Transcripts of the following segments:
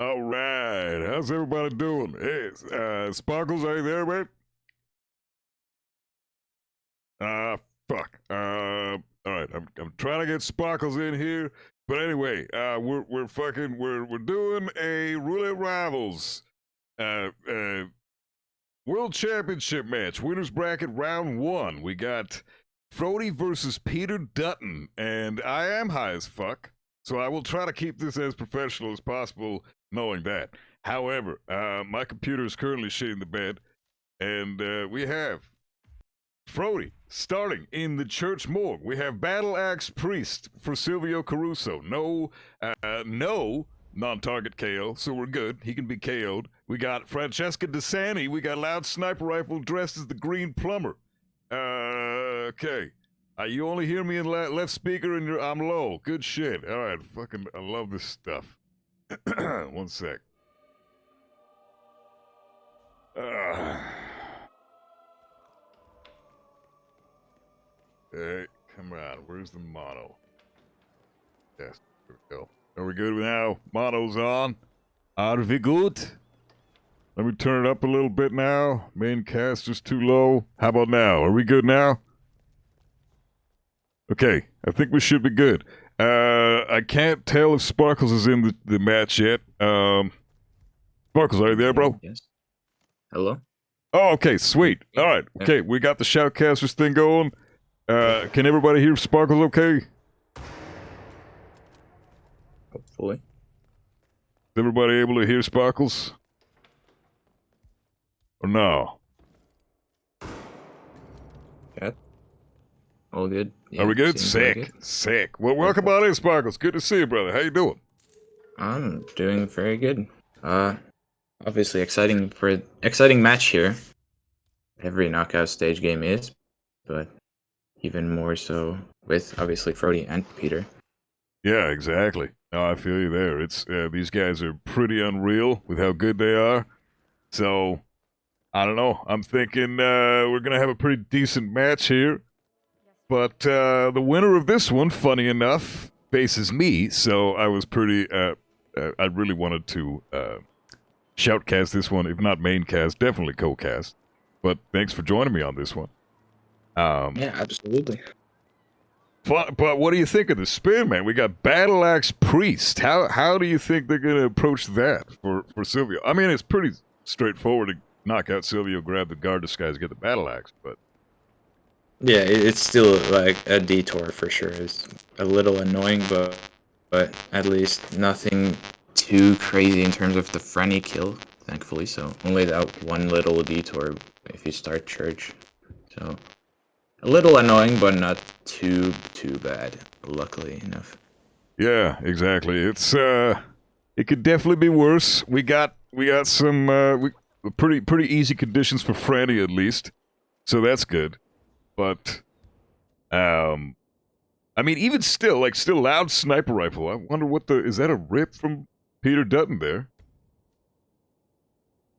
All right, how's everybody doing? Hey, Sparklxs, are you there, mate? Fuck. All right, I'm trying to get Sparklxs in here, but anyway, we're doing a Roulette Rivals, World Championship match, winners bracket round 1. We got Frote versus Peter Dutton, and I am high as fuck, so I will try to keep this as professional as possible, knowing that. However, my computer is currently shitting the bed, and we have Frote starting in the church morgue. We have Battle Axe Priest for Silvio Caruso. No non-target KO, so we're good. He can be KO'd. We got Francesca DeSanti. We got Loud Sniper Rifle dressed as the Green Plumber. Okay. You only hear me in left speaker and I'm low. Good shit. All right, fucking, I love this stuff. 1 sec. Hey, come on. Where's the mono? Yes, there we go. Are we good now? Mono's on. Are we good? Let me turn it up a little bit now. Main cast is too low. How about now? Are we good now? Okay, I think we should be good. I can't tell if Sparklxs is in the match yet. Sparklxs, are you there, bro? Yes. Hello? Oh, okay, sweet. All right, okay, we got the Shoutcasters thing going. Can everybody hear Sparklxs okay? Hopefully. Is everybody able to hear Sparklxs? Or no? Yeah. All good. Yeah, Are we good? seems like Sick. it. Sick. Well, welcome on in, Sparklxs. Good to see you, brother. How you doing? I'm doing very good. Obviously exciting match here. Every knockout stage game is, but even more so with obviously Frote and Peter. Yeah, exactly. No, I feel you there. It's these guys are pretty unreal with how good they are. So, I don't know. I'm thinking we're going to have a pretty decent match here. But the winner of this one, funny enough, faces me. So I was pretty... I really wanted to shoutcast this one, if not main cast, definitely co-cast. But thanks for joining me on this one. Yeah, absolutely. But what do you think of the spin, man? We got Battle Axe Priest. How do you think they're going to approach that for Silvio? I mean, it's pretty straightforward to knock out Silvio, grab the guard disguise, get the Battle Axe, but... Yeah, it's still like a detour for sure. It's a little annoying, but at least nothing too crazy in terms of the Franny kill, thankfully. So only that one little detour if you start church. So a little annoying, but not too bad, luckily enough. Yeah, exactly. It's it could definitely be worse. We got some pretty easy conditions for Franny at least, so that's good. But I mean, even still Loud Sniper Rifle. I wonder is that a rip from Peter Dutton there?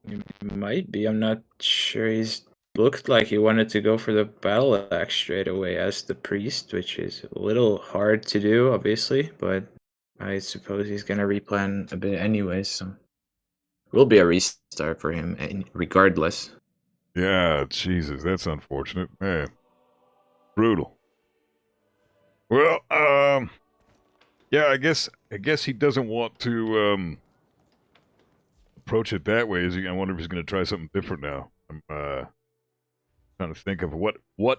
It might be. I'm not sure. He's looked like he wanted to go for the battle axe straight away as the priest, which is a little hard to do, obviously, but I suppose he's gonna replan a bit anyway, so will be a restart for him regardless. Yeah, Jesus, that's unfortunate, man. Brutal. Well, yeah, I guess he doesn't want to approach it that way. I wonder if he's going to try something different now. I'm trying to think of what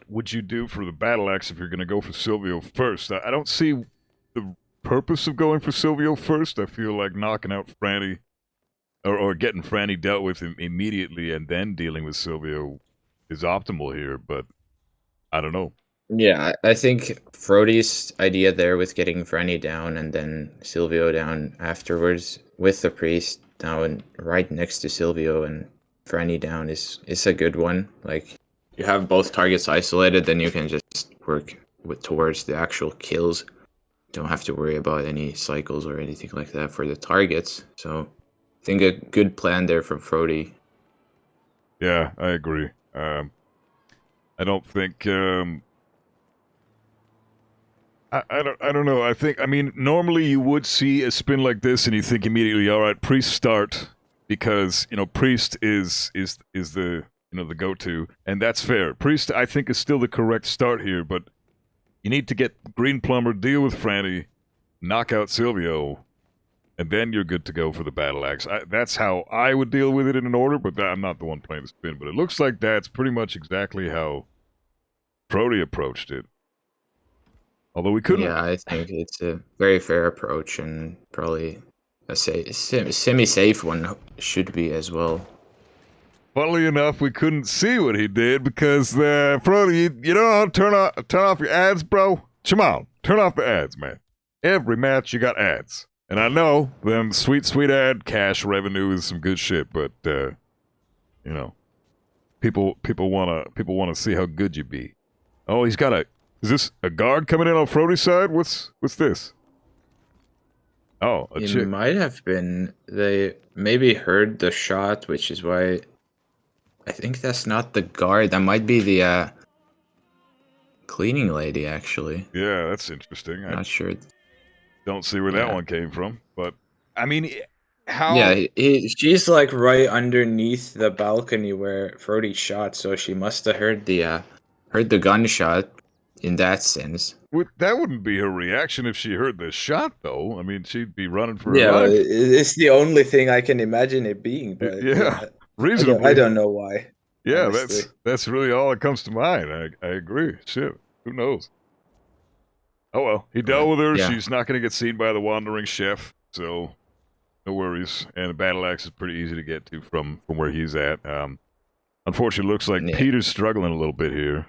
would you do for the Battle Axe if you're going to go for Silvio first. I don't see the purpose of going for Silvio first. I feel like knocking out Franny or getting Franny dealt with immediately and then dealing with Silvio is optimal here, but I don't know. Yeah, I think Frote's idea there with getting Franny down and then Silvio down afterwards with the priest down right next to Silvio and Franny down is a good one. Like, you have both targets isolated, then you can just work towards the actual kills. Don't have to worry about any cycles or anything like that for the targets. So I think a good plan there from Frote. Yeah, I agree. I don't think I don't know. I mean, normally you would see a spin like this, and you think immediately, all right, Priest start, because Priest is the the go-to, and that's fair. Priest, I think, is still the correct start here, but you need to get Green Plumber, deal with Franny, knock out Silvio, and then you're good to go for the Battle Axe. That's how I would deal with it in an order, but I'm not the one playing the spin. But it looks like that's pretty much exactly how Frote approached it. Although we couldn't. Yeah, I think it's a very fair approach and probably a semi-safe one should be as well. Funnily enough, we couldn't see what he did because Frote, you know, turn off your ads, bro. Come on, turn off the ads, man. Every match you got ads, and I know them sweet ad cash revenue is some good shit, but people wanna see how good you be. Oh, he's got is this a guard coming in on Frote's side? What's this? Oh, a chick. It might have been. They maybe heard the shot, which is why I think that's not the guard. That might be the cleaning lady, actually. Yeah, that's interesting. Not sure. Don't see where that one came from, but I mean, how? Yeah, she's like right underneath the balcony where Frote shot, so she must have heard the gunshot. In that sense, That wouldn't be her reaction if she heard the shot, though. I mean, she'd be running for her Yeah, life. it's the only thing I can imagine it being. But Yeah, reasonably. I don't know why. Yeah, honestly. that's really all that comes to mind. I agree. Shit, who knows? Oh well, he dealt with her. Yeah. She's not going to get seen by the wandering chef, so no worries. And the Battle Axe is pretty easy to get to from where he's at. Unfortunately, looks like Yeah. Peter's struggling a little bit here.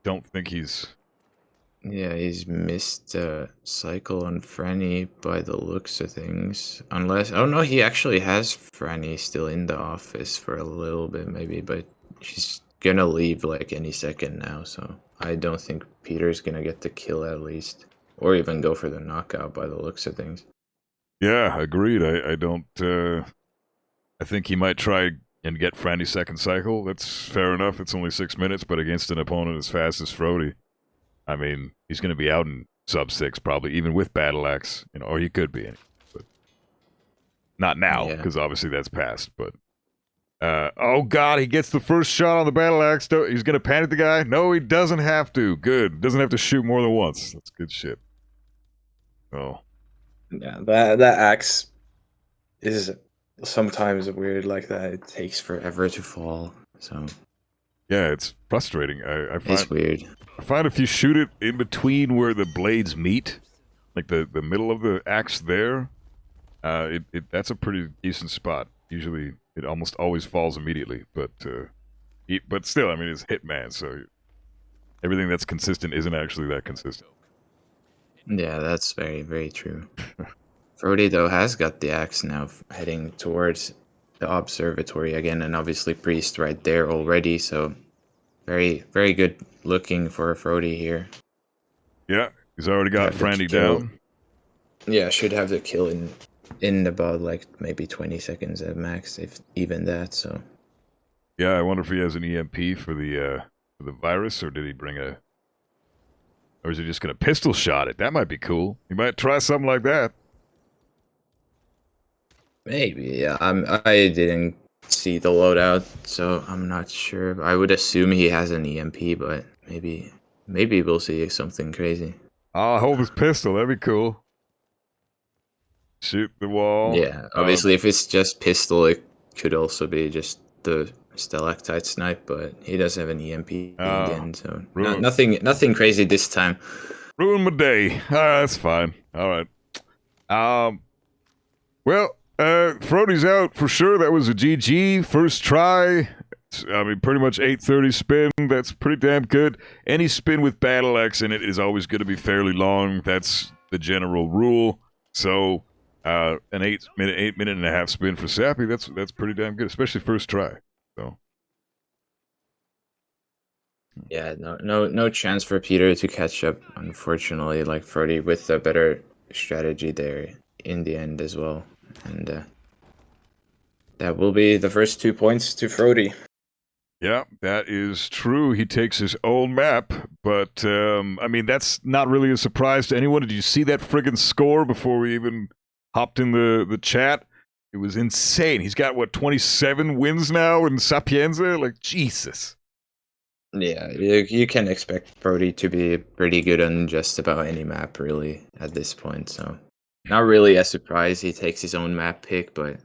Don't think he's. Yeah, he's missed a cycle on Franny by the looks of things. Unless, oh no, he actually has Franny still in the office for a little bit maybe, but she's gonna leave like any second now, so I don't think Peter's gonna get the kill at least. Or even go for the knockout by the looks of things. Yeah, agreed. I don't. I think he might try and get Franny's second cycle. That's fair enough. It's only 6 minutes, but against an opponent as fast as Frote, I mean, he's going to be out in sub-6 probably, even with Battle Axe, or he could be. But not now, because obviously that's past. But oh god, he gets the first shot on the Battle Axe. He's going to panic the guy. No, he doesn't have to. Good. Doesn't have to shoot more than once. That's good shit. Oh. Yeah, that axe is sometimes weird like that. It takes Forever to fall, so Yeah, it's frustrating. I find it's weird. I find if you shoot it in between where the blades meet, like the middle of the axe there, that's a pretty decent spot. Usually, it almost always falls immediately, but still, I mean, it's Hitman, so everything that's consistent isn't actually that consistent. Yeah, that's very, very true. Frote, though, has got the axe now heading towards the observatory again, and obviously Priest right there already, so very, very good looking for Frote here. Yeah, he's already got Franny down. Yeah, should have the kill in about like maybe 20 seconds at max, if even that, so. Yeah, I wonder if he has an EMP for the virus, or did he bring or is he just going to pistol shot it? That might be cool. He might try something like that. Maybe, yeah. I didn't see the loadout, so I'm not sure. I would assume he has an EMP, but maybe we'll see something crazy. I hope it's pistol. That'd be cool. Shoot the wall. Yeah, obviously, if it's just pistol, it could also be just the stalactite snipe, but he does have an EMP again, so nothing crazy this time. Ruined my day. That's fine. All right. Well, Frote's out for sure. That was a GG first try. I mean, pretty much 8:30 spin. That's pretty damn good. Any spin with Battle Axe in it is always going to be fairly long. That's the general rule. So, an 8 minute and a half spin for Sappy. That's pretty damn good, especially first try. So. Yeah, no chance for Peter to catch up, unfortunately, like Frote with a better strategy there in the end as well. And that will be the first 2 points to Frote. Yeah, that is true. He takes his own map, but I mean that's not really a surprise to anyone. Did you see that friggin' score before we even hopped in the chat? It was insane. He's got what 27 wins now in Sapienza. Like Jesus. Yeah, you can expect Brody to be pretty good on just about any map, really, at this point. So, not really a surprise he takes his own map pick, but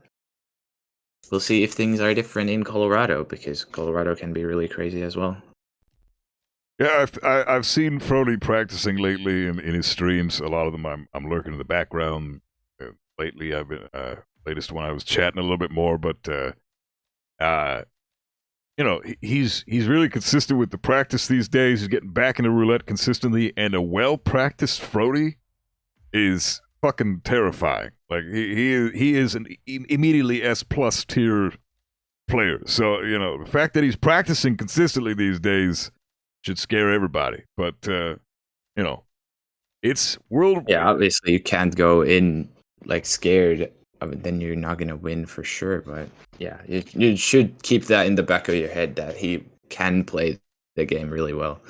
we'll see if things are different in Colorado, because Colorado can be really crazy as well. Yeah, I've seen Frote practicing lately in his streams. A lot of them I'm lurking in the background. Lately, I've been latest one I was chatting a little bit more, but you know, he's really consistent with the practice these days. He's getting back into roulette consistently, and a well-practiced Frote is fucking terrifying. Like he is an immediately S+ tier player. So you know, the fact that he's practicing consistently these days should scare everybody. But you know, it's world. Yeah, obviously you can't go in like scared. Then you're not gonna win for sure. But yeah, you should keep that in the back of your head that he can play the game really well,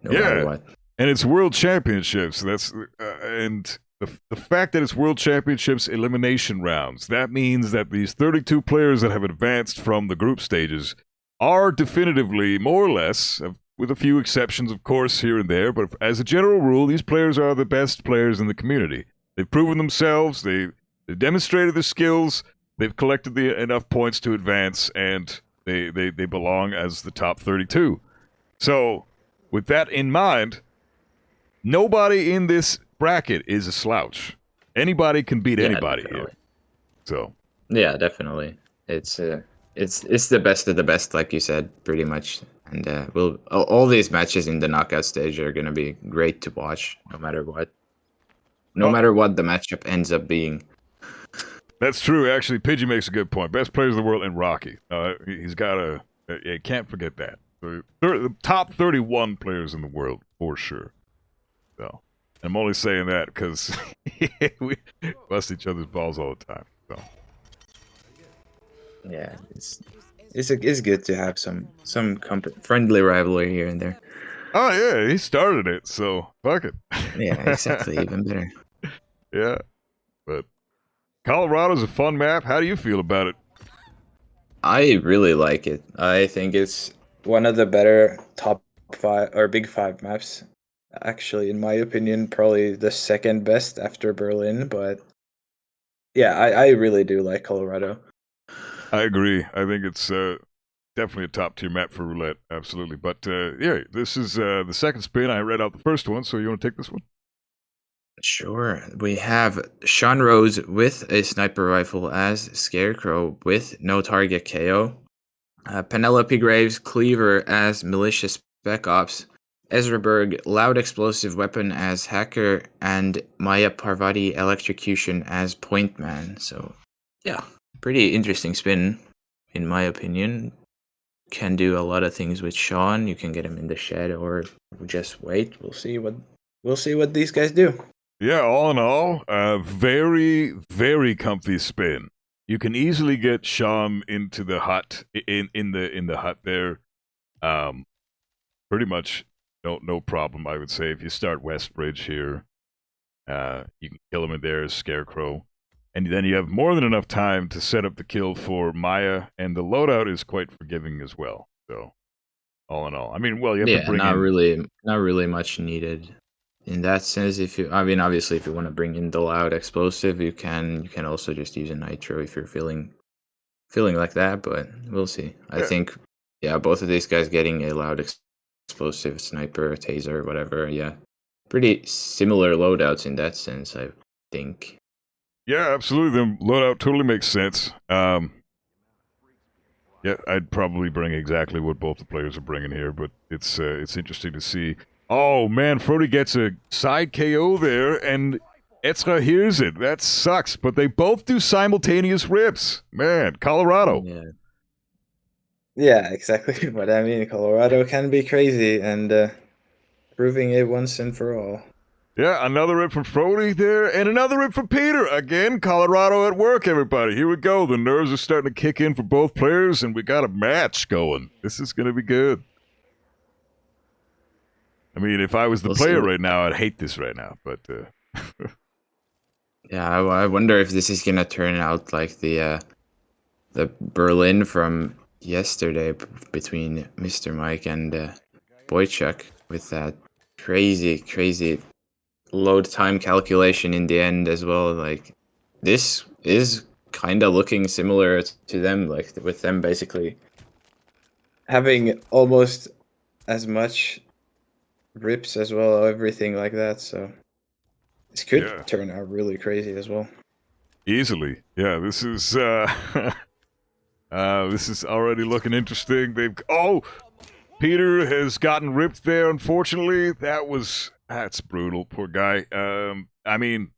no matter what. And it's world championships. That's and the fact that it's world championships elimination rounds. That means that these 32 players that have advanced from the group stages are definitively more or less, with a few exceptions, of course, here and there. But as a general rule, these players are the best players in the community. They've proven themselves. They've demonstrated their skills. They've collected enough points to advance, and they belong as the top 32. So, with that in mind, nobody in this bracket is a slouch. Anybody can beat anybody here. So, yeah, definitely, it's the best of the best, like you said, pretty much. And all these matches in the knockout stage are gonna be great to watch, no matter what. No matter what the matchup ends up being. That's true. Actually, Pidgey makes a good point. Best players in the world and Rocky. He's got a. You can't forget that. The top 31 players in the world for sure. So, I'm only saying that because we bust each other's balls all the time. So, yeah, it's good to have some friendly rivalry here and there. Oh yeah, he started it, so fuck it. Yeah, exactly. Even better. Yeah, but Colorado's a fun map. How do you feel about it? I really like it. I think it's one of the better top 5 or big 5 maps. Actually, in my opinion, probably the second best after Berlin. But yeah, I really do like Colorado. I agree. I think it's definitely a top tier map for roulette. Absolutely. But yeah, this is the second spin. I read out the first one, so you want to take this one? Sure. We have Sean Rose with a sniper rifle as Scarecrow with no target KO. Penelope Graves Cleaver as Malicious Spec Ops. Ezra Berg Loud Explosive Weapon as Hacker. And Maya Parvati Electrocution as Point Man. So, yeah, pretty interesting spin, in my opinion. Can do a lot of things with Sean. You can get him in the shed or just wait. We'll see what these guys do. Yeah, all in all, very, very comfy spin. You can easily get Sean into the hut in the hut there. Pretty much no problem, I would say. If you start Westbridge here, you can kill him in there as Scarecrow. And then you have more than enough time to set up the kill for Maya, and the loadout is quite forgiving as well. So, all in all, I mean, well, you have to bring not really much needed in that sense. Obviously, if you want to bring in the loud explosive, you can also just use a nitro if you're feeling like that. But we'll see. I think, both of these guys getting a loud explosive, sniper, taser, whatever. Yeah, pretty similar loadouts in that sense, I think. Yeah, absolutely. The loadout totally makes sense. Yeah, I'd probably bring exactly what both the players are bringing here, but it's interesting to see. Oh man, Frote gets a side KO there, and Ezra hears it. That sucks, but they both do simultaneous rips. Man, Colorado. Yeah, exactly what I mean. Colorado can be crazy, and proving it once and for all. Yeah, another rip from Frote there, and another rip from Peter. Again, Colorado at work, everybody. Here we go. The nerves are starting to kick in for both players, and we got a match going. This is going to be good. I mean, if I was the We'll player see. right now, I'd hate this right now, but... Yeah, I wonder if this is gonna turn out like the Berlin from yesterday between MrMike and Boychuk with that crazy load time calculation in the end as well. Like this is kind of looking similar to them, like with them basically Having almost as much rips as well, everything like that. So this could Yeah. turn out really crazy as well. Easily. Yeah, this is this is already looking interesting. Peter has gotten ripped there, unfortunately. That's brutal, poor guy. I mean,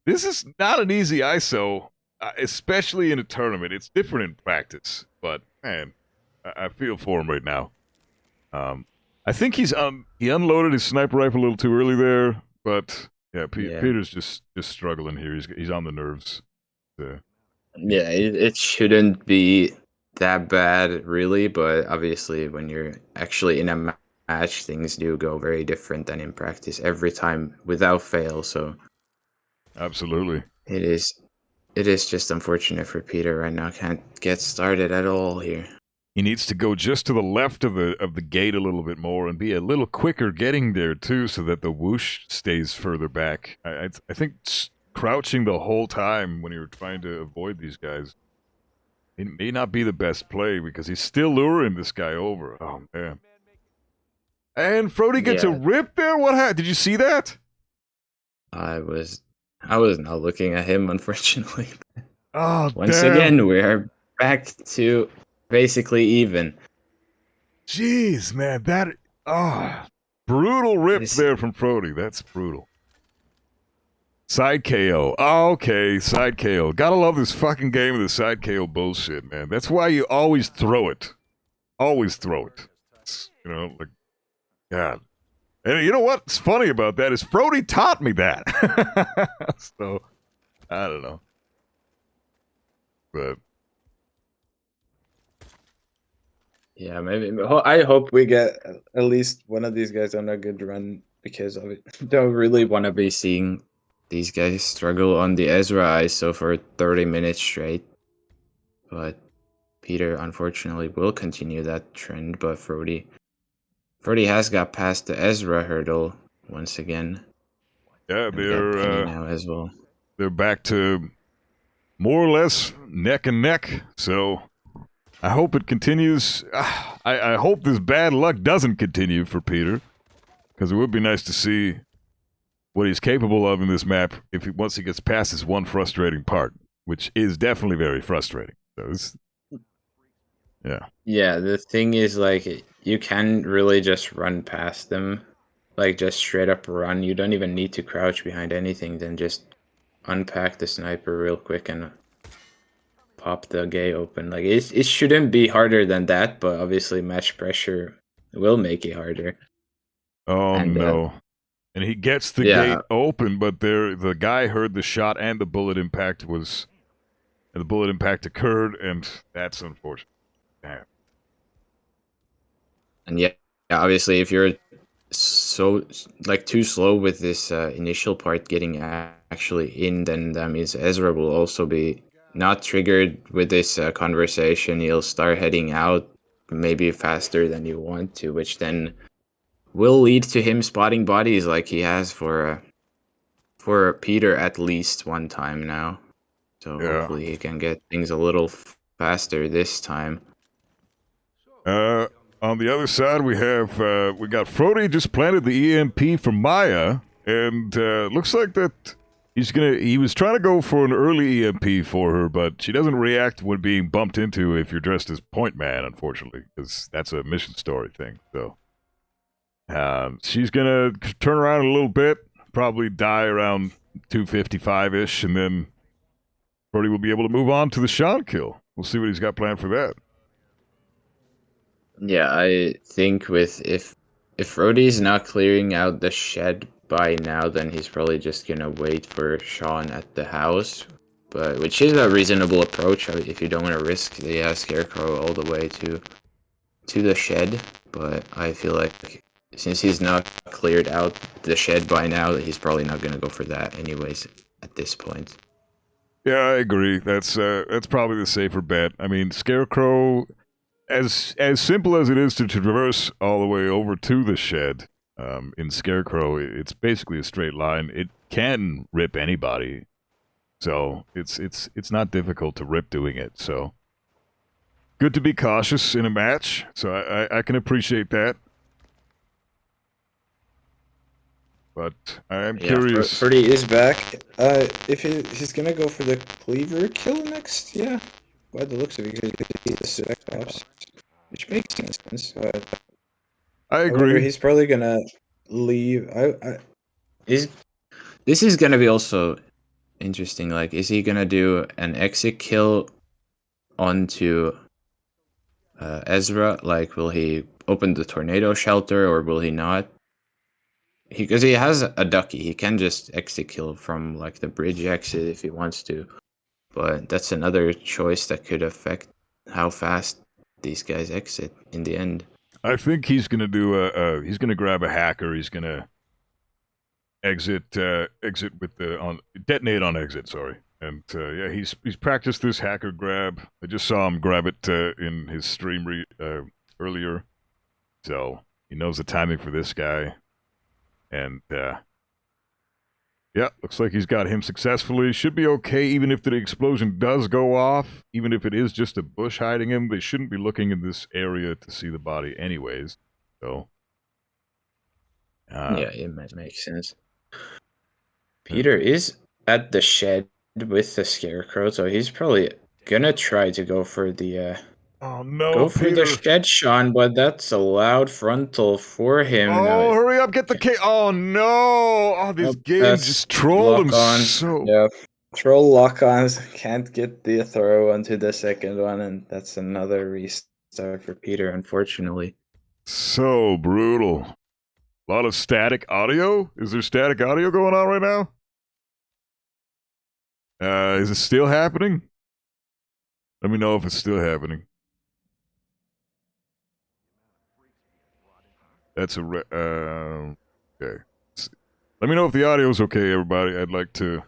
this is not an easy ISO, especially in a tournament. It's different in practice, but man, I feel for him right now. I think he unloaded his sniper rifle a little too early there, but yeah, Peter's just struggling here. He's on the nerves. Yeah, it shouldn't be that bad, really, but obviously when you're actually in a match, things do go very different than in practice every time without fail. So Absolutely. it is just unfortunate for Peter right now. Can't get started at all here. He needs to go just to the left of the gate a little bit more and be a little quicker getting there too, so that the whoosh stays further back. I think crouching the whole time when you're trying to avoid these guys, it may not be the best play because he's still luring this guy over. Oh man! And Frote gets a rip there. What happened? Did you see that? I was not looking at him, unfortunately. Oh, Once damn. again, we are back to basically even. Jeez, man, brutal rip there from Frote. That's brutal. Side KO. Oh, okay, side KO. Gotta love this fucking game of the side KO bullshit, man. That's why you always throw it. Always throw it. Like, God. And you know what's funny about that is Frote taught me that. So, I don't know. But... yeah, maybe. I hope We get at least one of these guys on a good run because of it. don't really want to be seeing these guys struggle on the Ezra ISO for 30 minutes straight. But Peter, unfortunately, will continue that trend. But Frote has got past the Ezra hurdle once again. Yeah, they're now as well. They're back to more or less neck and neck. So I hope it continues. I hope this bad luck doesn't continue for Peter, because it would be nice to see what he's capable of in this map once he gets past this one frustrating part, which is definitely very frustrating. So yeah, the thing is, like, you can really just run past them, like just straight up run. You don't even need to crouch behind anything. Then just unpack the sniper real quick and pop the gate open. Like it shouldn't be harder than that, but obviously match pressure will make it harder. Oh no. And he gets the gate open, but the guy heard the shot and the bullet impact occurred, and that's unfortunate. Damn. And yeah, obviously if you're so too slow with this initial part getting actually in, then that means Ezra will also be not triggered with this conversation. He'll start heading out maybe faster than you want to, which then will lead to him spotting bodies like he has for Peter at least one time now. So hopefully he can get things a little faster this time. On the other side, we got Frote just planted the EMP for Maya, and looks like that he was trying to go for an early EMP for her, but she doesn't react when being bumped into if you're dressed as Point Man, unfortunately, because that's a mission story thing. So she's gonna turn around a little bit, probably die around 255-ish, and then Frote will be able to move on to the Sean kill. We'll see what he's got planned for that. Yeah, I think if Frote's not clearing out the shed by now, then he's probably just gonna wait for Sean at the house, but which is a reasonable approach if you don't want to risk the Scarecrow all the way to the shed. But I feel like since he's not cleared out the shed by now, he's probably not gonna go for that anyways at this point. Yeah, I agree. That's probably the safer bet. I mean, Scarecrow, as simple as it is to traverse all the way over to the shed, in Scarecrow, it's basically a straight line. It can rip anybody, so it's not difficult to rip doing it. So good to be cautious in a match. So I can appreciate that. But I am curious. Frote is back. If he's gonna go for the cleaver kill next, yeah. By the looks of it, he's the Cyclops, which makes sense. I However, agree. he's probably gonna leave. This is gonna be also interesting. Like, is he gonna do an exit kill onto Ezra? Like, will he open the tornado shelter or will he not? Because he has a ducky, he can just exit kill from like the bridge exit if he wants to. But that's another choice that could affect how fast these guys exit in the end. I think he's gonna do he's gonna grab a hacker. He's gonna exit with the detonate on exit. Sorry, and yeah, he's practiced this hacker grab. I just saw him grab it in his stream earlier, so he knows the timing for this guy. And yeah, looks like he's got him successfully. Should be okay, even if the explosion does go off. Even if it is just a bush hiding him, they shouldn't be looking in this area to see the body anyways. So, yeah, it makes sense. Peter is at the shed with the Scarecrow, so he's probably gonna try to go for the oh no, go for Peter. the shed, Sean, but that's a loud frontal for him. Oh, No, hurry up, get the K. Oh no! Oh, this game just trolled him so. Yeah, troll lock-ons can't get the throw onto the second one, and that's another restart for Peter, unfortunately. So brutal. A lot of static audio? Is there static audio going on right now? Is it still happening? Let me know if it's still happening. That's a okay. Let me know if the audio is okay, everybody. I'd like to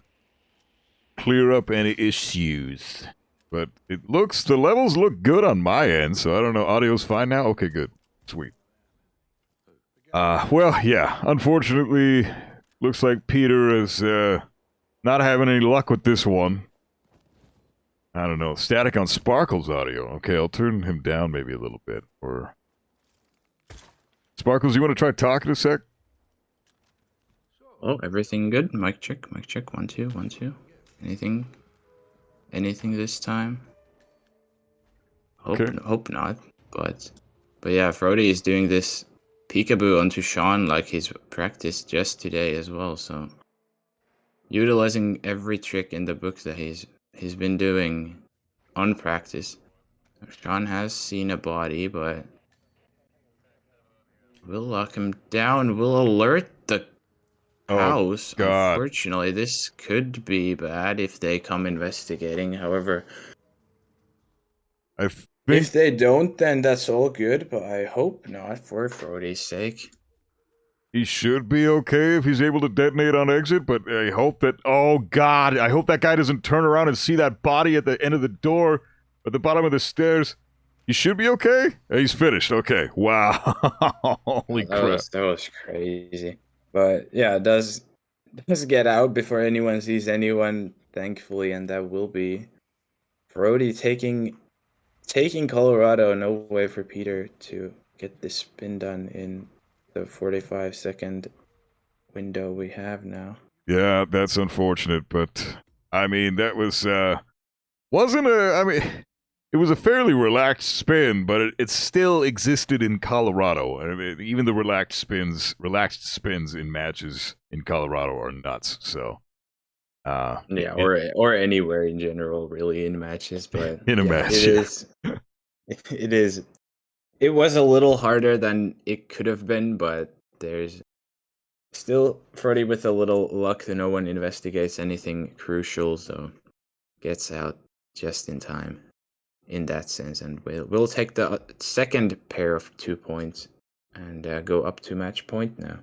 clear up any issues. But the levels look good on my end, so I don't know. Audio's fine now? Okay, good. Sweet. Well, yeah. Unfortunately, looks like Peter is not having any luck with this one. I don't know. Static on Sparkl's audio. Okay, I'll turn him down maybe a little bit. Or Sparklz, you want to try talking a sec? Oh, everything good? Mic check, 1 2 1 2. Anything this time? Hope not. But yeah, Frote is doing this peekaboo onto Sean like he's practiced just today as well. So utilizing every trick in the book that he's been doing on practice. Sean has seen a body, but we'll lock him down. We'll alert the house. God. Unfortunately, this could be bad if they come investigating. However, if they don't, then that's all good, but I hope not for Frote's sake. He should be okay if he's able to detonate on exit, but I hope that... Oh, God. I hope that guy doesn't turn around and see that body at the end of the door, at the bottom of the stairs. He should be okay? He's finished. Okay. Wow. Holy crap. That was crazy. But, yeah, it does get out before anyone sees anyone, thankfully, and that will be Frote taking Colorado. No way for Peter to get this spin done in the 45-second window we have now. Yeah, that's unfortunate, but I mean, that was it was a fairly relaxed spin, but it still existed in Colorado. I mean, even the relaxed spins in matches in Colorado are nuts. So, yeah, or anywhere in general, really, in matches. But in a match, it was a little harder than it could have been, but there's Still, Frote with a little luck, no one investigates anything crucial, so gets out just in time in that sense. And we'll take the second pair of 2 points and go up to match point now.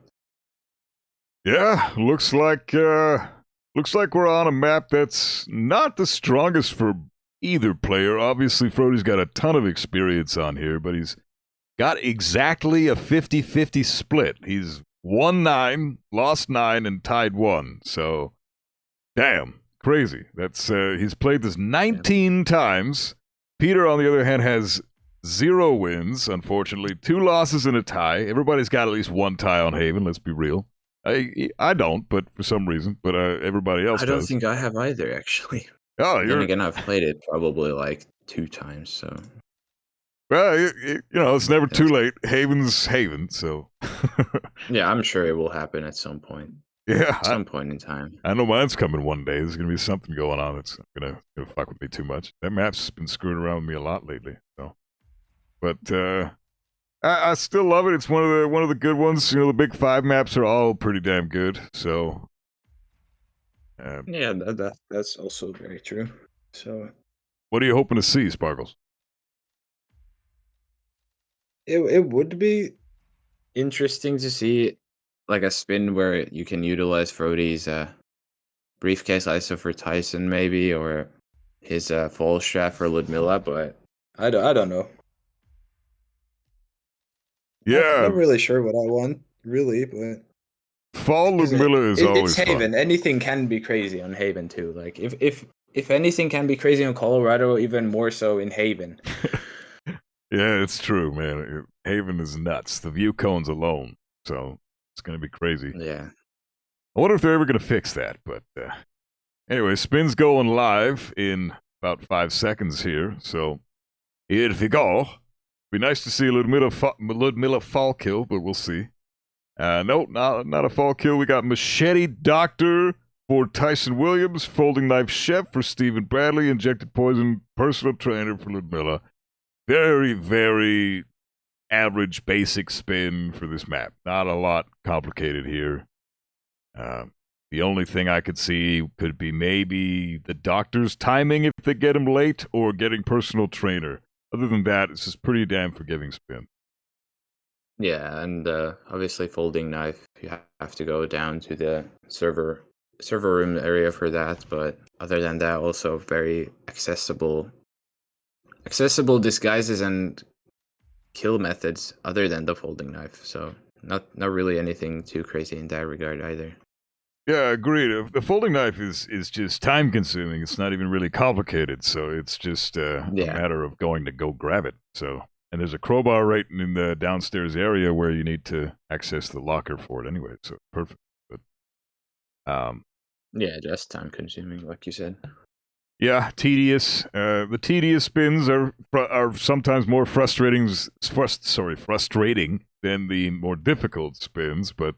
Yeah, looks like we're on a map that's not the strongest for either player. Obviously, Frote's got a ton of experience on here, but he's got exactly a 50-50 split. He's won 9, lost 9, and tied 1. So, damn, crazy. That's he's played this 19 times. Peter, on the other hand, has 0 wins, unfortunately. 2 losses and a tie. Everybody's got at least 1 tie on Haven, let's be real. I don't, but for some reason, but everybody else does. I don't think I have either, actually. Oh, Then again, I've played it probably like 2 times, so... Well, you know, it's never too late. Haven's Haven, so... Yeah, I'm sure it will happen at some point. Yeah. At some point in time. I know mine's coming one day. There's going to be something going on that's going to fuck with me too much. That map's been screwing around with me a lot lately, so... But, I still love it. It's one of the good ones. You know, the big 5 maps are all pretty damn good. So, yeah, that's also very true. So, what are you hoping to see, Sparklxs? it would be interesting to see like a spin where you can utilize Frote's briefcase ISO for Tyson, maybe, or his fall strap for Ludmilla, but I don't know. Yeah, I'm not really sure what I want, really, but Fall Ludmilla is always it's Haven. fun. Anything can be crazy on Haven too. Like if anything can be crazy on Colorado, even more so in Haven. Yeah, it's true, man. Haven is nuts. The view cones alone, so it's gonna be crazy. yeah. I wonder if they're ever gonna fix that. But anyway, spin's going live in about 5 seconds here. So here we go. Be nice to see a Ludmilla fall kill, but we'll see. Nope, not a fall kill. We got Machete Doctor for Tyson Williams, Folding Knife Chef for Stephen Bradley, Injected Poison Personal Trainer for Ludmilla. Very, very average, basic spin for this map. Not a lot complicated here. The only thing I could see could be maybe the Doctor's timing if they get him late, or getting Personal Trainer. Other than that, it's just pretty damn forgiving spin. Yeah, and obviously Folding Knife, you have to go down to the server room area for that, but other than that, also very accessible disguises and kill methods other than the Folding Knife, so not really anything too crazy in that regard either. Yeah, agreed. The Folding Knife is just time consuming. It's not even really complicated, so it's just a matter of go grab it. So, and there's a crowbar right in the downstairs area where you need to access the locker for it anyway, so perfect. But yeah, just time consuming, like you said. Yeah, tedious. The tedious spins are sometimes more frustrating than the more difficult spins, but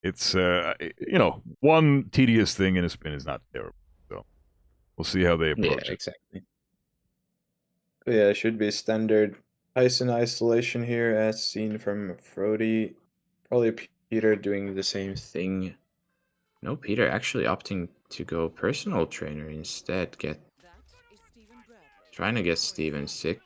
it's you know, one tedious thing in a spin is not terrible. So we'll see how they approach it. Exactly. But yeah, it should be standard Tyson isolation here, as seen from Frote. Probably Peter doing the same thing. No, Peter actually opting to go Personal Trainer instead. Trying to get Steven sick,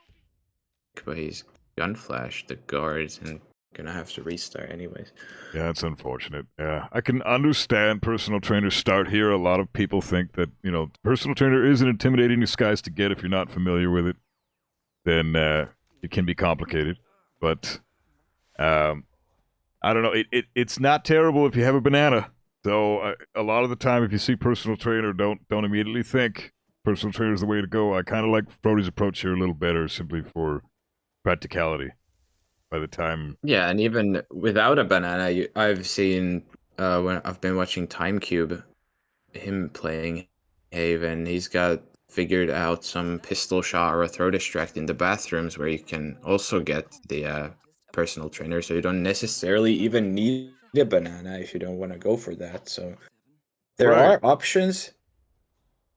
but he's gun flashed the guards and gonna have to restart anyways. Yeah, it's unfortunate. Yeah, I can understand Personal Trainers start here. A lot of people think that, you know, Personal Trainer is an intimidating disguise to get if you're not familiar with it. Then it can be complicated. But I don't know. It's not terrible if you have a banana. So a lot of the time, if you see Personal Trainer, don't immediately think Personal Trainer is the way to go. I kind of like Frote's approach here a little better, simply for practicality. By the time, yeah, and even without a banana, I've seen when I've been watching TimeCube, him playing Haven, he's got figured out some pistol shot or a throw distract in the bathrooms where you can also get the Personal Trainer, so you don't necessarily even need a banana if you don't want to go for that. So there are options.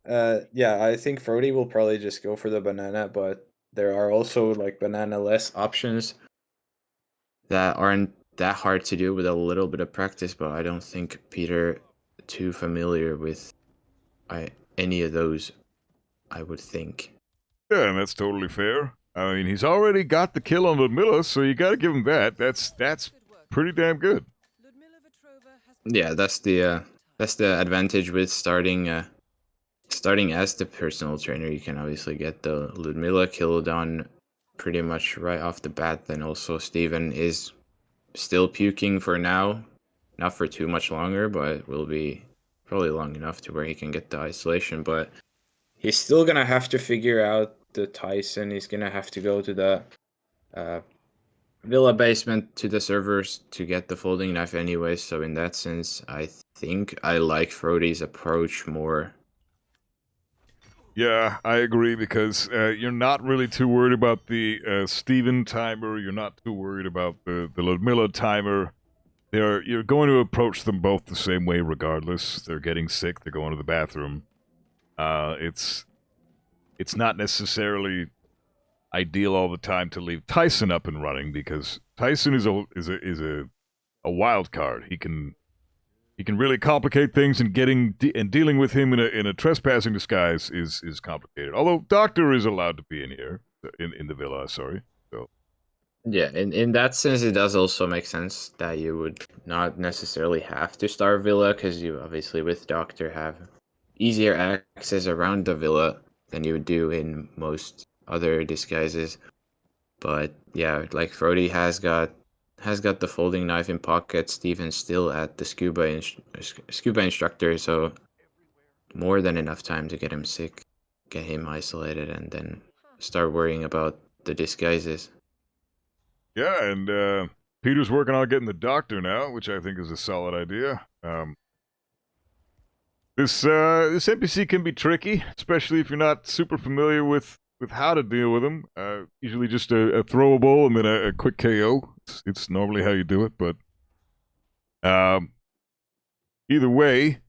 Yeah, I think Frote will probably just go for the banana, but there are also like banana-less options that aren't that hard to do with a little bit of practice, but I don't think Peter too familiar with any of those, I would think. Yeah, and that's totally fair. I mean, he's already got the kill on Ludmilla, so you got to give him that. That's pretty damn good. Yeah, that's the advantage with starting as the personal trainer. You can obviously get the Ludmilla kill done pretty much right off the bat. Then also Steven is still puking for now, not for too much longer, but will be probably long enough to where he can get the isolation. But he's still gonna have to figure out the Tyson. He's gonna have to go to the Villa basement to the servers to get the folding knife anyway. So in that sense, I think I like Frote's approach more. Yeah, I agree, because you're not really too worried about the Steven timer. You're not too worried about the Ludmilla timer. You're going to approach them both the same way regardless. They're getting sick. They're going to the bathroom. It's not necessarily ideal all the time to leave Tyson up and running, because Tyson is a wild card. He can really complicate things, and dealing with him in a trespassing disguise is complicated. Although Doctor is allowed to be in here in the villa, sorry. So yeah, in that sense, it does also make sense that you would not necessarily have to start Villa, because you obviously with Doctor have easier access around the Villa than you would do in most other disguises. But yeah, like Frote has got the folding knife in pocket. Steven's still at the scuba instructor, so more than enough time to get him sick, get him isolated, and then start worrying about the disguises. yeah, and Peter's working on getting the Doctor now, which I think is a solid idea. This NPC can be tricky, especially if you're not super familiar with how to deal with them. Usually just a throwable and then a quick KO. It's normally how you do it, but either way,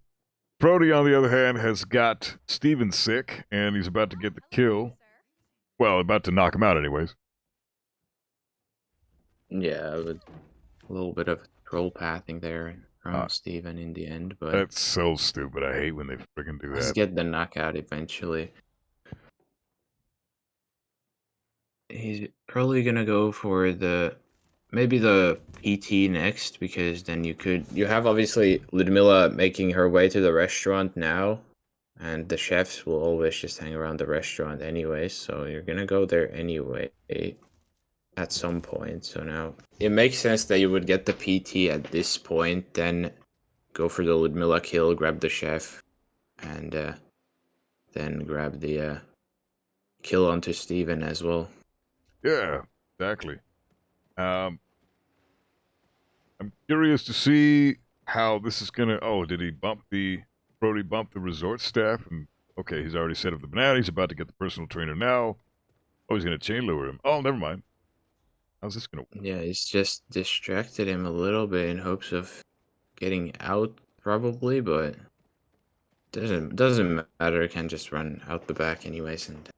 Frote, on the other hand, has got Steven sick, and he's about to get the kill. Well, about to knock him out anyways. Yeah, with a little bit of troll pathing there from Steven in the end, but that's so stupid. I hate when they freaking do that. Let's get the knockout eventually. He's probably gonna go for maybe the PT next, because then you have obviously Ludmilla making her way to the restaurant now, and the chefs will always just hang around the restaurant anyway, so you're gonna go there anyway at some point. So now it makes sense that you would get the PT at this point, then go for the Ludmilla kill, grab the chef, and then grab the kill onto Steven as well. Yeah, exactly. I'm curious to see how this is gonna. Oh, did he Brody bump the resort staff? And okay, he's already set up the banana. He's about to get the personal trainer now. Oh, he's gonna chain lure him. Oh, never mind. How's this gonna work? Yeah, he's just distracted him a little bit in hopes of getting out, probably, but doesn't matter. Can just run out the back anyways, and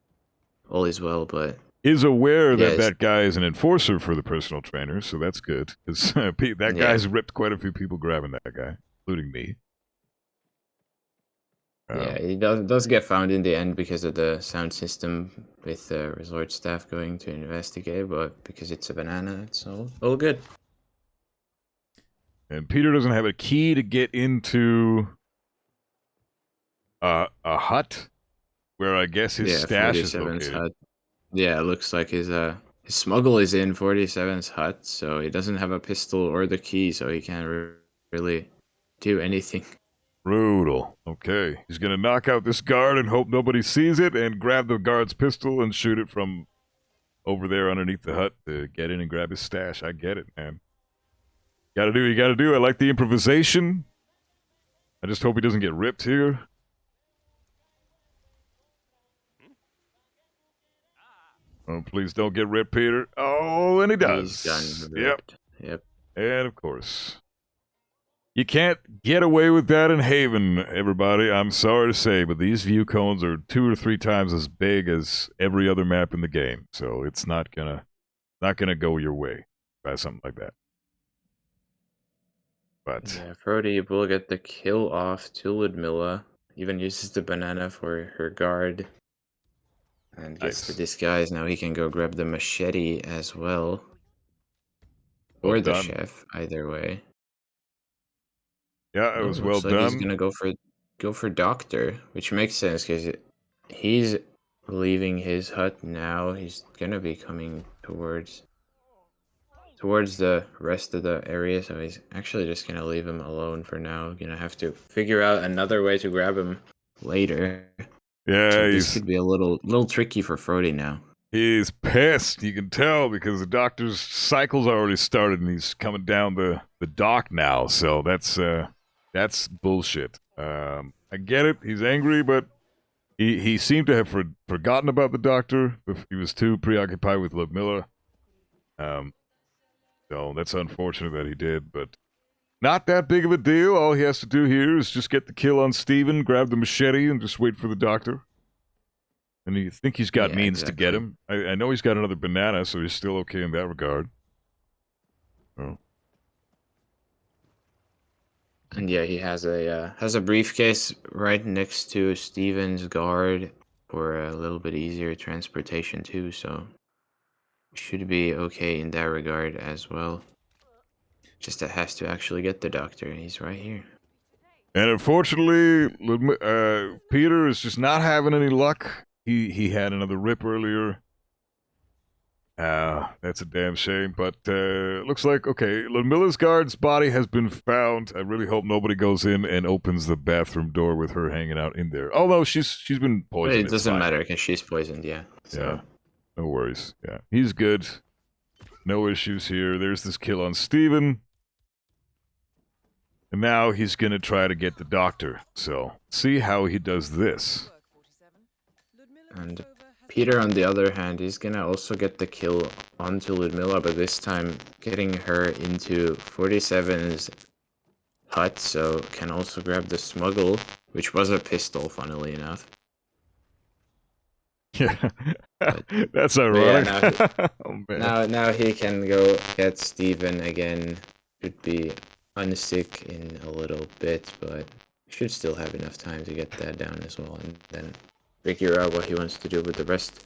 all is well. But is aware that guy is an enforcer for the personal trainer, so that's good, because that guy's ripped quite a few people grabbing that guy, including me. Yeah, he does get found in the end because of the sound system with the resort staff going to investigate, but because it's a banana, it's all good. And Peter doesn't have a key to get into a hut where I guess his stash is located. Hut. Yeah, it looks like his smuggle is in 47's hut, so he doesn't have a pistol or the key, so he can't really do anything. Brutal. Okay. He's going to knock out this guard and hope nobody sees it, and grab the guard's pistol and shoot it from over there underneath the hut to get in and grab his stash. I get it, man. Gotta do what you gotta do. I like the improvisation. I just hope he doesn't get ripped here. Oh, please don't get ripped, Peter. Oh, and he does. He's done. Yep. And of course, you can't get away with that in Haven, everybody. I'm sorry to say, but these view cones are 2 or 3 times as big as every other map in the game, so it's not gonna go your way by something like that. But Yeah, Frody will get the kill off to Ludmilla. Even uses the banana for her guard. And gets the nice. disguise. Now he can go grab the machete as well. Well Or the done. chef, either way. Yeah, it Oh, was well looks like he's done. gonna go for Doctor, which makes sense because he's leaving his hut now. He's gonna be coming towards the rest of the area, so he's actually just gonna leave him alone for now. Gonna have to figure out another way to grab him later. Yeah, So this could be a little tricky for Frody now. he's pissed. You can tell because the doctor's cycle's already started and he's coming down the dock now. So that's bullshit. I get it. He's angry, but he seemed to have forgotten about the doctor. He was too preoccupied with Ludmilla. So that's unfortunate that he did, but not that big of a deal. All he has to do here is just get the kill on Steven, grab the machete, and just wait for the doctor. And you think he's got Yeah, means to get exactly. him. I know he's got another banana, so he's still okay in that regard. Oh. And yeah, he has a briefcase right next to Steven's guard for a little bit easier transportation too, so should be okay in that regard as well. Just that has to actually get the doctor, and he's right here. And unfortunately, Peter is just not having any luck. He had another rip earlier. That's a damn shame. But looks like, okay, Ludmilla's guard's body has been found. I really hope nobody goes in and opens the bathroom door with her hanging out in there. Although she's been But poisoned. it doesn't matter because she's poisoned, yeah. So. Yeah, no worries. Yeah, he's good. No issues here. There's this kill on Steven. And now he's going to try to get the doctor. So, see how he does this. And Peter, on the other hand, is gonna also get the kill onto Ludmilla, but this time getting her into 47's hut, so can also grab the smuggle, which was a pistol, funnily enough. Yeah, But- that's ironic. Yeah, oh, man. now he can go get Steven again. Should be unsick in a little bit, but should still have enough time to get that down as well, and then figure out what he wants to do with the rest.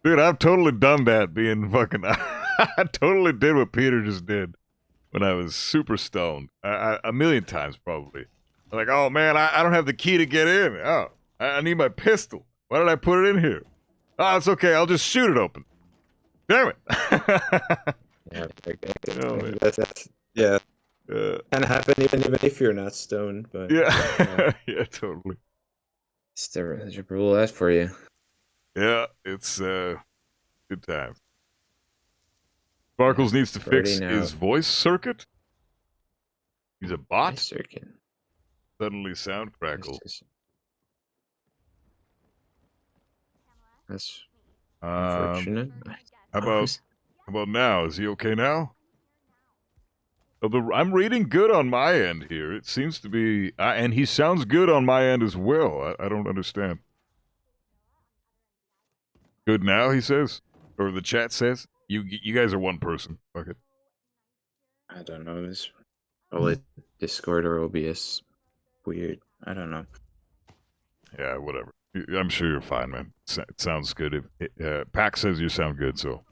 Dude, I've totally done that being fucking... I totally did what Peter just did when I was super stoned. A million times, probably. Like, oh, man, I don't have the key to get in. Oh, I need my pistol. Why did I put it in here? Oh, it's okay. I'll just shoot it open. Damn it. Yeah, Oh, man. Yeah, Uh, can happen even if you're not stoned. But yeah. Yeah, totally. it's the roulette for you. Yeah, it's good time. Sparklxs needs to fix now. his voice circuit. He's a bot. Nice circuit. Suddenly sound crackle. That's Um, unfortunate. how about now? Is he okay now? I'm reading good on my end here. It seems to be, and he sounds good on my end as well. I don't understand. Good now, he says, or the chat says. You guys are one person. Fuck it. I don't know. This probably Discord or OBS. Weird. I don't know. Yeah, whatever. I'm sure you're fine, man. It sounds good. Pac says you sound good, so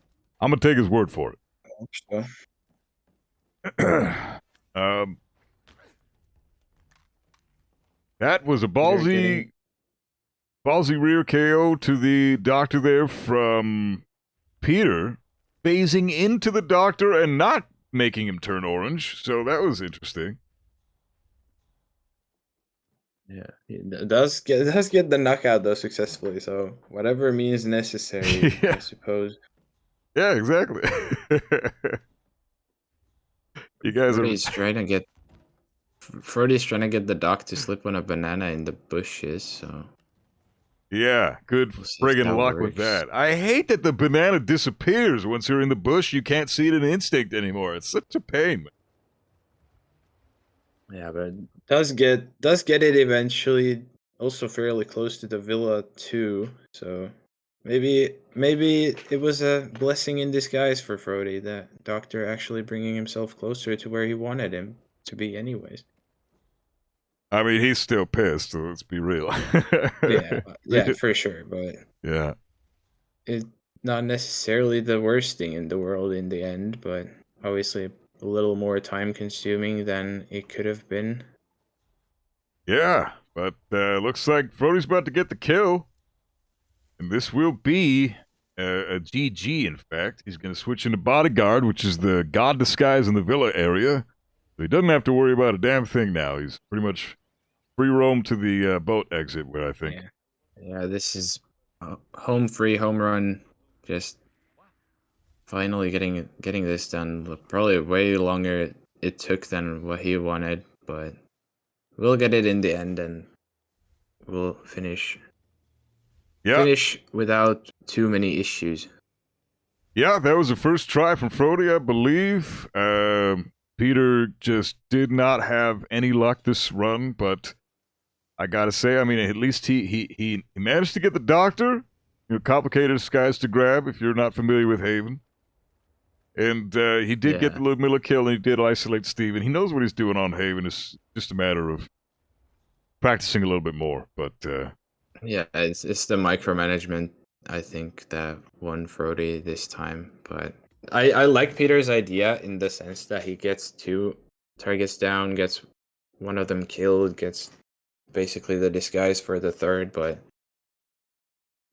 I'm gonna take his word for so, it. That was a ballsy rear KO to the doctor there from Peter, phasing into the doctor and not making him turn orange. So that was interesting. yeah, it does get the knockout though successfully. So whatever means necessary, Yeah. I suppose. Yeah, exactly. You guys Frody's trying to get the doc to slip on a banana in the bushes, so Yeah, good We'll see if friggin' that luck with works. that. I hate that the banana disappears once you're in the bush. You can't see it in instinct anymore. It's such a pain. Yeah, but does get it eventually. Also fairly close to the villa too. So maybe it was a blessing in disguise for Frody, that doctor actually bringing himself closer to where he wanted him. to be anyways. I mean, he's still pissed, so let's be real. Yeah, for sure, but Yeah. it's not necessarily the worst thing in the world in the end, but obviously a little more time consuming than it could have been. Yeah, but looks like Frote's about to get the kill. And this will be a GG, in fact. He's going to switch into Bodyguard, which is the god disguise in the villa area. So he doesn't have to worry about a damn thing now. He's pretty much free roam to the boat exit, where I think. Yeah, this is home free, home run. Just finally getting this done. Probably way longer it took than what he wanted, but we'll get it in the end, and we'll finish without too many issues. Yeah, that was the first try from Frote, I believe. Peter just did not have any luck this run, but I gotta say, I mean, at least he managed to get the doctor. You know, complicated skies to grab if you're not familiar with Haven. And he did get the Ludmilla kill, and he did isolate Steven. He knows what he's doing on Haven. It's just a matter of practicing a little bit more. But yeah, it's the micromanagement, I think, that won Frote this time. But I like Peter's idea in the sense that he gets 2 targets down, gets one of them killed, gets basically the disguise for the third, but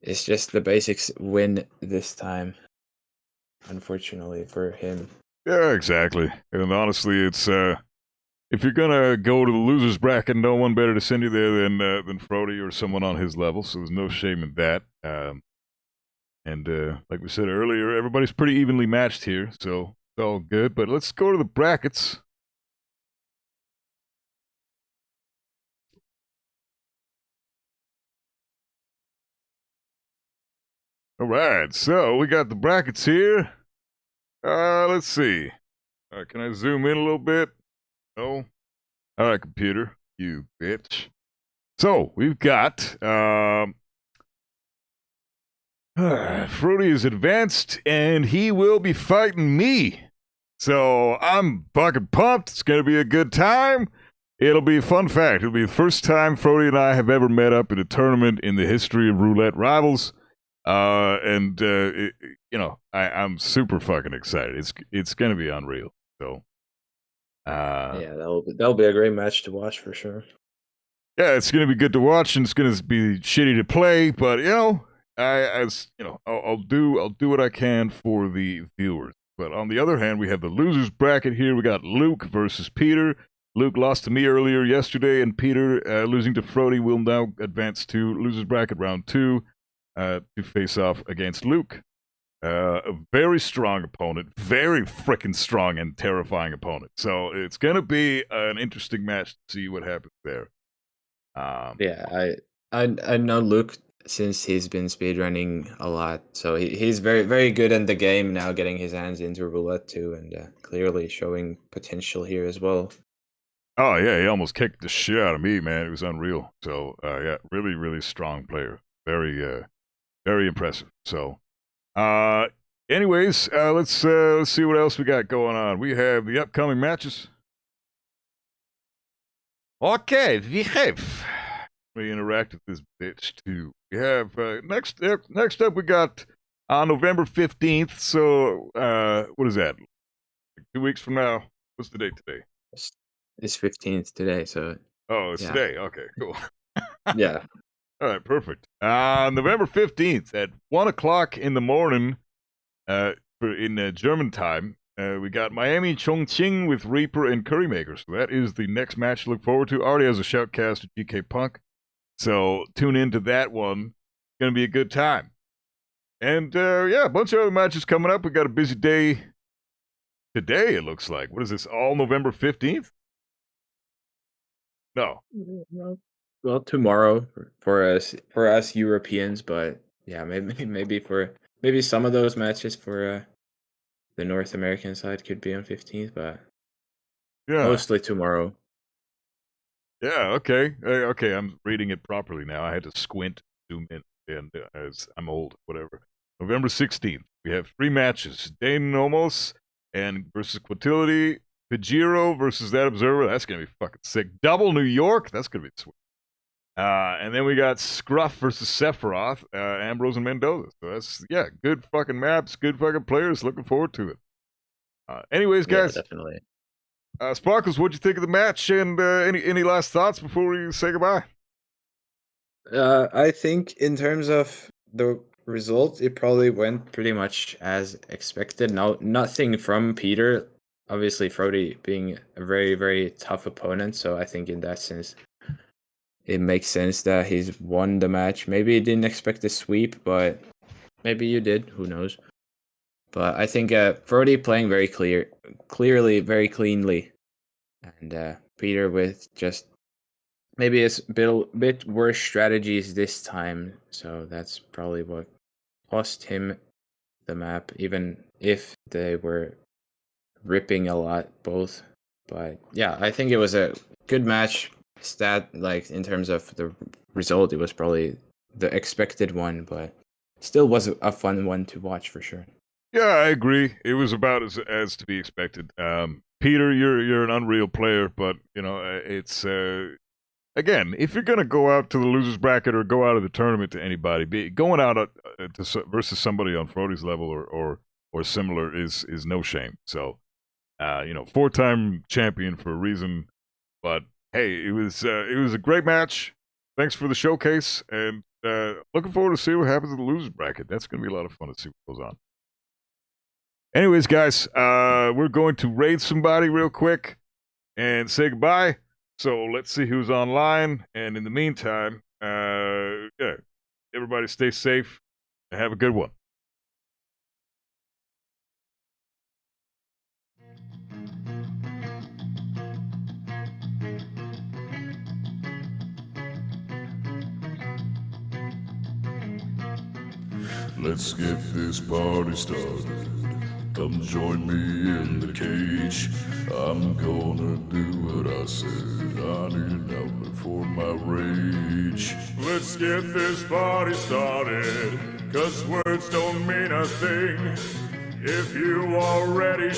it's just the basics win this time, unfortunately for him. yeah, exactly. And honestly, it's if you're gonna go to the losers bracket, no one better to send you there than Frote or someone on his level. So there's no shame in that. And like we said earlier, everybody's pretty evenly matched here, so it's all good. But let's go to the brackets. All right, so we got the brackets here. Let's see. Can I zoom in a little bit? No. All right, computer, you bitch. So we've got Frote is advanced, and he will be fighting me. So I'm fucking pumped. It's gonna be a good time. It'll be a fun fact. It'll be the first time Frote and I have ever met up in a tournament in the history of Roulette Rivals. You know, I'm super fucking excited. It's gonna be unreal. So, yeah, that'll be a great match to watch for sure. Yeah, it's gonna be good to watch, and it's gonna be shitty to play. But you know, I'll do what I can for the viewers. But on the other hand, we have the losers bracket here. We got Luke versus Peter. Luke lost to me earlier yesterday, and Peter, losing to Frote, will now advance to losers bracket round 2 to face off against Luke. A very strong opponent, very freaking strong and terrifying opponent. So it's gonna be an interesting match to see what happens there. Yeah, I know Luke since he's been speedrunning a lot, so he's very, very good in the game now, getting his hands into Roulette too, and clearly showing potential here as well. Oh yeah, he almost kicked the shit out of me, man. It was unreal. So yeah, really, really strong player. Very, very impressive. So, anyways, let's see what else we got going on. We have the upcoming matches. Okay, we have. We interact with this bitch too. We have next up we got on November 15th. So what is that? Like 2 weeks from now. What's the date today? It's 15th today, so Oh, it's today. Okay, cool. yeah. All right, perfect. November 15th at 1 o'clock in the morning in German time. We got Miami Chongqing with Reaper and Currymaker. So that is the next match to look forward to. Already has a shoutcast to GK Punk. So tune into that one. It's going to be a good time. And yeah, a bunch of other matches coming up. We got a busy day today, it looks like. What is this, all November 15th? No. Well, tomorrow for us Europeans, but yeah, maybe some of those matches for the North American side could be on 15th, but Yeah. mostly tomorrow. Yeah, okay. Okay, I'm reading it properly now. I had to squint, zoom in, and as I'm old, whatever. November 16th, we have 3 matches. Dane Nomos and versus Quatility Pajero versus that Observer. That's going to be fucking sick. Double New York. That's going to be sweet. And then we got Scruff versus Sephiroth, Ambrose and Mendoza. So that's, yeah, good fucking maps, good fucking players. Looking forward to it. Anyways, guys. Yeah, definitely. Sparklxs, what'd you think of the match? And any last thoughts before we say goodbye? I think in terms of the result, it probably went pretty much as expected. No, nothing from Peter. Obviously, Frote being a very, very tough opponent. So I think in that sense, it makes sense that he's won the match. Maybe you didn't expect a sweep, but maybe you did. Who knows? But I think Frote playing very clearly, very cleanly. And Peter with just maybe it's a bit worse strategies this time. So that's probably what cost him the map, even if they were ripping a lot both. But yeah, I think it was a good match. Like in terms of the result, it was probably the expected one, but still was a fun one to watch for sure. Yeah, I agree. It was about as to be expected. Peter, you're an unreal player, but you know it's again, if you're gonna go out to the losers bracket or go out of the tournament to anybody, going out versus somebody on Frote's level or similar is no shame. So, you know, 4-time champion for a reason. But hey, it was a great match. Thanks for the showcase, and looking forward to see what happens in the losers bracket. That's gonna be a lot of fun to see what goes on. Anyways, guys, we're going to raid somebody real quick and say goodbye. So let's see who's online. And in the meantime, yeah, everybody stay safe and have a good one. Let's get this party started. Come join me in the cage. I'm gonna do what I said. I need an outlet for my rage. Let's get this party started, 'cause words don't mean a thing if you already